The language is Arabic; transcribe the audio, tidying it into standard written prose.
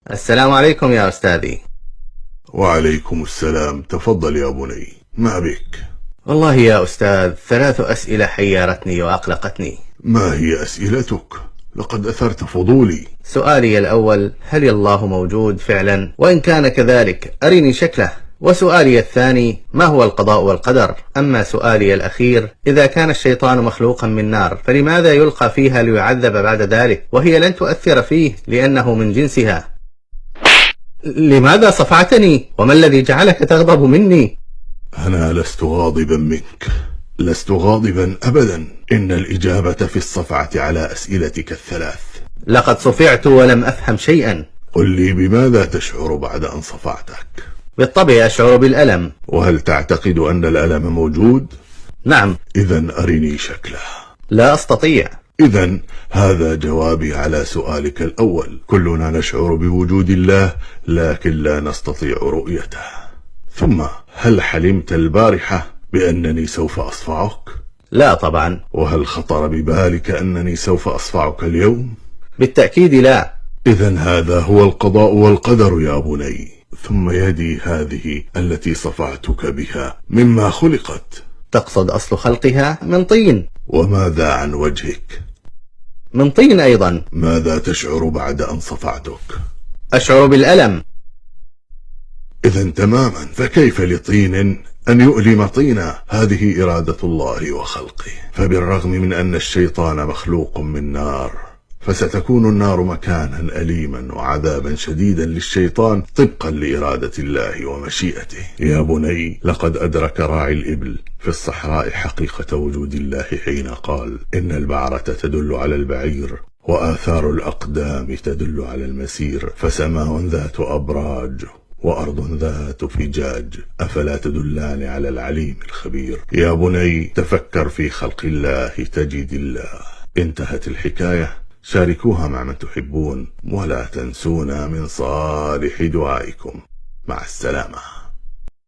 السلام عليكم يا أستاذي. وعليكم السلام. تفضل يا بني، ما بك؟ والله يا أستاذ 3 أسئلة حيرتني وأقلقتني. ما هي أسئلتك؟ لقد أثرت فضولي. سؤالي الأول: هل الله موجود فعلا؟ وإن كان كذلك أرني شكله. وسؤالي الثاني: ما هو القضاء والقدر؟ أما سؤالي الأخير: إذا كان الشيطان مخلوقا من نار فلماذا يلقى فيها ليعذب بعد ذلك وهي لن تؤثر فيه لأنه من جنسها؟ لماذا صفعتني؟ وما الذي جعلك تغضب مني؟ أنا لست غاضبا منك، لست غاضبا أبدا. إن الإجابة في الصفعة على أسئلتك ال3. لقد صفعت ولم أفهم شيئا. قل لي، بماذا تشعر بعد أن صفعتك؟ بالطبع أشعر بالألم. وهل تعتقد أن الألم موجود؟ نعم. إذن أرني شكله. لا أستطيع. إذن هذا جوابي على سؤالك الأول. كلنا نشعر بوجود الله لكن لا نستطيع رؤيته. ثم هل حلمت البارحة بأنني سوف أصفعك؟ لا طبعا. وهل خطر ببالك أنني سوف أصفعك اليوم؟ بالتأكيد لا. إذن هذا هو القضاء والقدر يا بني. ثم يدي هذه التي صفعتك بها مما خلقت؟ تقصد أصل خلقها من طين. وماذا عن وجهك؟ من طين أيضا. ماذا تشعر بعد أن صفعتك؟ أشعر بالألم. إذن تماما، فكيف لطين أن يؤلم طينا؟ هذه إرادة الله وخلقه. فبالرغم من أن الشيطان مخلوق من نار فستكون النار مكانا أليما وعذابا شديدا للشيطان طبقا لإرادة الله ومشيئته. يا بني، لقد أدرك راعي الإبل في الصحراء حقيقة وجود الله حين قال: إن البعرة تدل على البعير وآثار الأقدام تدل على المسير، فسماء ذات أبراج وأرض ذات فجاج أفلا تدلان على العليم الخبير. يا بني، تفكر في خلق الله تجد الله. انتهت الحكاية. شاركوها مع من تحبون ولا تنسونا من صالح دعائكم. مع السلامة.